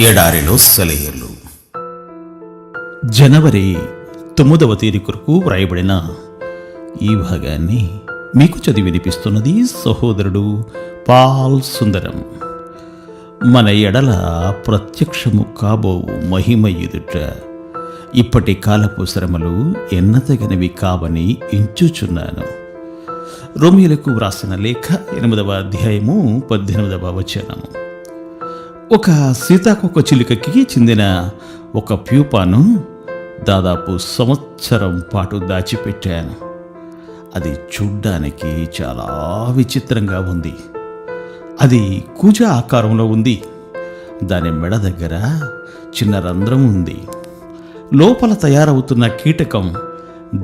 ఎడారిలో సెలయేర్లు. జనవరి 9వ తేదీ కొరకు వ్రాయబడిన ఈ భాగాన్ని మీకు చదివి వినిపిస్తున్నది సహోదరుడు పాల్ సుందరం. మన ఎడల ప్రత్యక్షము కాబోవు మహిమ ఎదుట ఇప్పటి కాలపు శ్రమలు ఎన్నతగినవి కావని ఎంచుచున్నాను. రోమియోలకు వ్రాసిన లేఖ 8వ అధ్యాయము 18వ వచనము. ఒక సీతాకోక చిలుకకి చెందిన ఒక ప్యూపాను దాదాపు సంవత్సరం పాటు దాచిపెట్టాను. అది చూడ్డానికి చాలా విచిత్రంగా ఉంది. అది కూజ ఆకారంలో ఉంది. దాని మెడ దగ్గర చిన్న రంధ్రం ఉంది. లోపల తయారవుతున్న కీటకం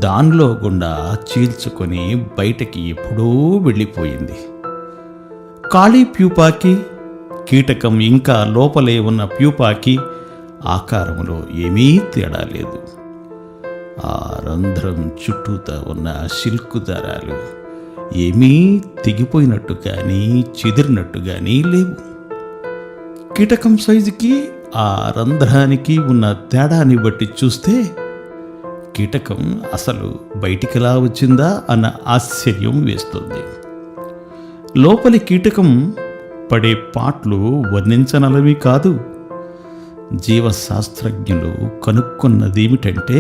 దానిలో గుండా చీల్చుకొని బయటకి ఎప్పుడూ వెళ్ళిపోయింది. ఖాళీ ప్యూపాకి కీటకం ఇంకా లోపలే ఉన్న ప్యూపాకి ఆకారంలో ఏమీ తేడా లేదు. ఆ రంధ్రం చుట్టూతా ఉన్న సిల్క్ దారాలు ఏమీ తెగిపోయినట్టు కానీ చెదిరినట్టు కానీ లేవు. కీటకం సైజుకి ఆ రంధ్రానికి ఉన్న తేడాని బట్టి చూస్తే కీటకం అసలు బయటికిలా వచ్చిందా అన్న ఆశ్చర్యం వేస్తుంది. లోపలి కీటకం పడే పాట్లు వర్ణించనలవి కాదు. జీవశాస్త్రజ్ఞులు కనుక్కున్నదేమిటంటే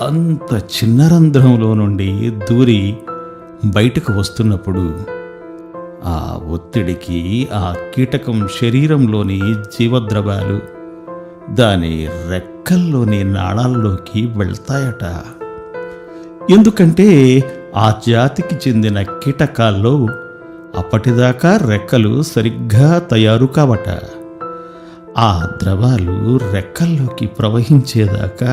అంత చిన్న రంధ్రంలో నుండి దూరి బయటకు వస్తున్నప్పుడు ఆ ఒత్తిడికి ఆ కీటకం శరీరంలోని జీవద్రవాలు దాని రెక్కల్లోని నాళాల్లోకి వెళ్తాయట. ఎందుకంటే ఆ జాతికి చెందిన కీటకాల్లో అప్పటిదాకా రెక్కలు సరిగ్గా తయారు కావట. ఆ ద్రవాలు రెక్కల్లోకి ప్రవహించేదాకా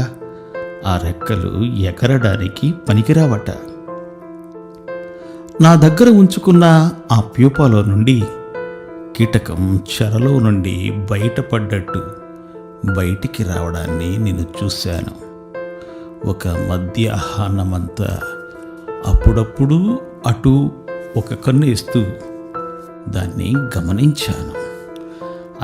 ఆ రెక్కలు ఎగరడానికి పనికిరావట. నా దగ్గర ఉంచుకున్న ఆ ప్యూపాలో నుండి కీటకం చెరలో నుండి బయటపడ్డట్టు బయటికి రావడాన్ని నేను చూశాను. ఒక మధ్యాహ్నమంతా అప్పుడప్పుడు అటు ఒక కన్ను ఇస్తూ దాన్ని గమనించాను.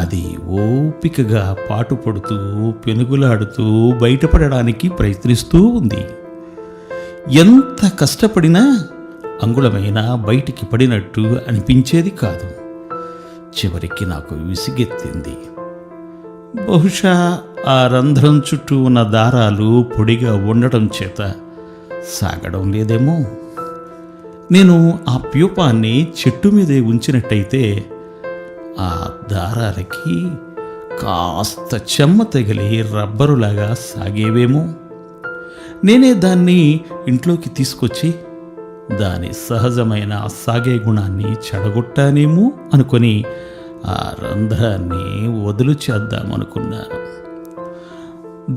అది ఓపికగా పాటుపడుతూ పెనుగులాడుతూ బయటపడడానికి ప్రయత్నిస్తూ ఉంది. ఎంత కష్టపడినా అంగుళమైన బయటికి పడినట్టు అనిపించేది కాదు. చివరికి నాకు విసిగెత్తింది. బహుశా ఆ రంధ్రం చుట్టూ ఉన్న దారాలు పొడిగా ఉండటం చేత సాగడం లేదేమో. నేను ఆ ప్యూపాన్ని చెట్టు మీదే ఉంచినట్టయితే ఆ దారాలకి కాస్త చెమ్మ తగిలి రబ్బరులాగా సాగేవేమో. నేనే దాన్ని ఇంట్లోకి తీసుకొచ్చి దాని సహజమైన సాగే గుణాన్ని చెడగొట్టానేమో అనుకొని ఆ రంధ్రాన్ని వదులు చేద్దామనుకున్నాను.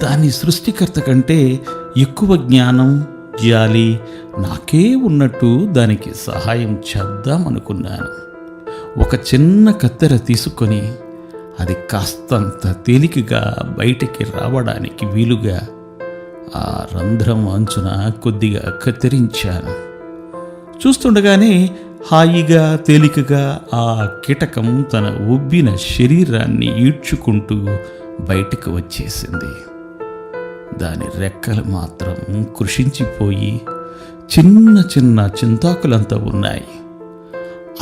దాని సృష్టికర్త కంటే ఎక్కువ జ్ఞానం జాలి నాకే ఉన్నట్టు దానికి సహాయం చేద్దామనుకున్నాను. ఒక చిన్న కత్తెర తీసుకొని అది కాస్తంత తేలికగా బయటికి రావడానికి వీలుగా ఆ రంధ్రం అంచున కొద్దిగా కత్తిరించాను. చూస్తుండగానే హాయిగా తేలికగా ఆ కీటకం తన ఉబ్బిన శరీరాన్ని ఈడ్చుకుంటూ బయటకు వచ్చేసింది. దాని రెక్కలు మాత్రం కృషించిపోయి చిన్న చిన్న చింతాకులంతా ఉన్నాయి.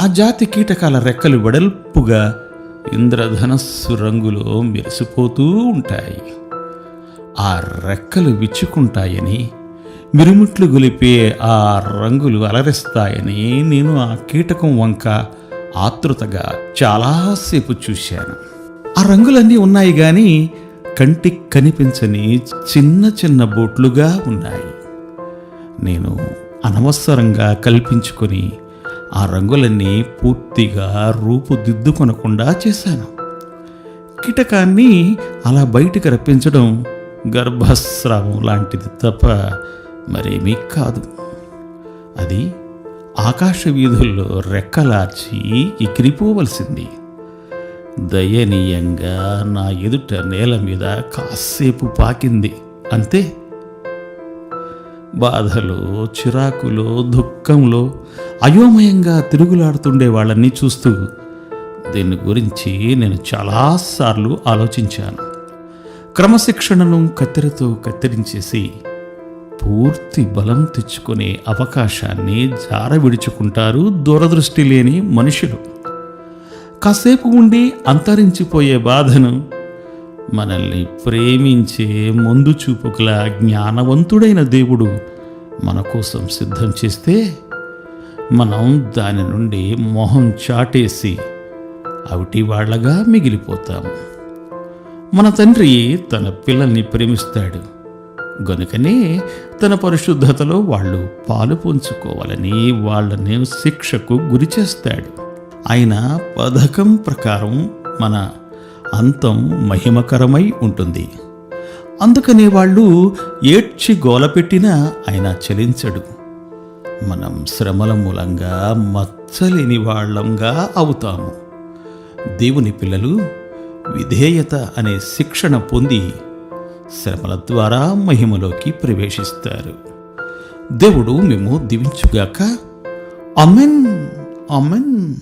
ఆ జాతి కీటకాల రెక్కలు వెడల్పుగా ఇంద్రధనస్సు రంగులో మెరిసిపోతూ ఉంటాయి. ఆ రెక్కలు విచ్చుకుంటాయని, మిరుమిట్లు గొలిపే ఆ రంగులు అలరిస్తాయని నేను ఆ కీటకం వంక ఆతృతగా చాలాసేపు చూశాను. ఆ రంగులన్నీ ఉన్నాయి కానీ కంటికి కనిపించని చిన్న చిన్న బోట్లుగా ఉన్నాయి. నేను అనవసరంగా కల్పించుకొని ఆ రంగులన్నీ పూర్తిగా రూపుదిద్దుకొనకుండా చేశాను. కీటకాన్ని అలా బయటికి రప్పించడం గర్భస్రావం లాంటిది తప్ప మరేమీ కాదు. అది ఆకాశ వీధుల్లో రెక్కలార్చి ఎగిరిపోవలసింది. దయనీయంగా నా ఎదుట నేల మీద కాసేపు పాకింది అంతే. బాధలో, చిరాకులో, దుఃఖంలో అయోమయంగా తిరుగులాడుతుండే వాళ్ళని చూస్తూ దీని గురించి నేను చాలాసార్లు ఆలోచించాను. క్రమశిక్షణను కత్తెరతో కత్తిరించేసి పూర్తి బలం తెచ్చుకునే అవకాశాన్ని జార విడుచుకుంటారు దూరదృష్టి లేని మనుషులు. కాసేపు ఉండి అంతరించిపోయే బాధను మనల్ని ప్రేమించే ముందు చూపుగల జ్ఞానవంతుడైన దేవుడు మన కోసం సిద్ధం చేస్తే మనం దాని నుండి మొహం చాటేసి అవిటివాళ్లగా మిగిలిపోతాము. మన తండ్రి తన పిల్లల్ని ప్రేమిస్తాడు గనుకనే తన పరిశుద్ధతలో వాళ్ళు పాలు పంచుకోవాలని వాళ్ళని శిక్షకు గురి చేస్తాడు. ఆయన పథకం ప్రకారం మన అంతం మహిమకరమై ఉంటుంది. అందుకనే వాళ్ళు ఏడ్చి గోలపెట్టినా ఆయన చలించడు. మనం శ్రమల మూలంగా మచ్చలేని వాళ్ళంగా అవుతాము. దేవుని పిల్లలు విధేయత అనే శిక్షణ పొంది శ్రమల ద్వారా మహిమలోకి ప్రవేశిస్తారు. దేవుడు మేము దీవించుగాక. ఆమేన్. ఆమేన్.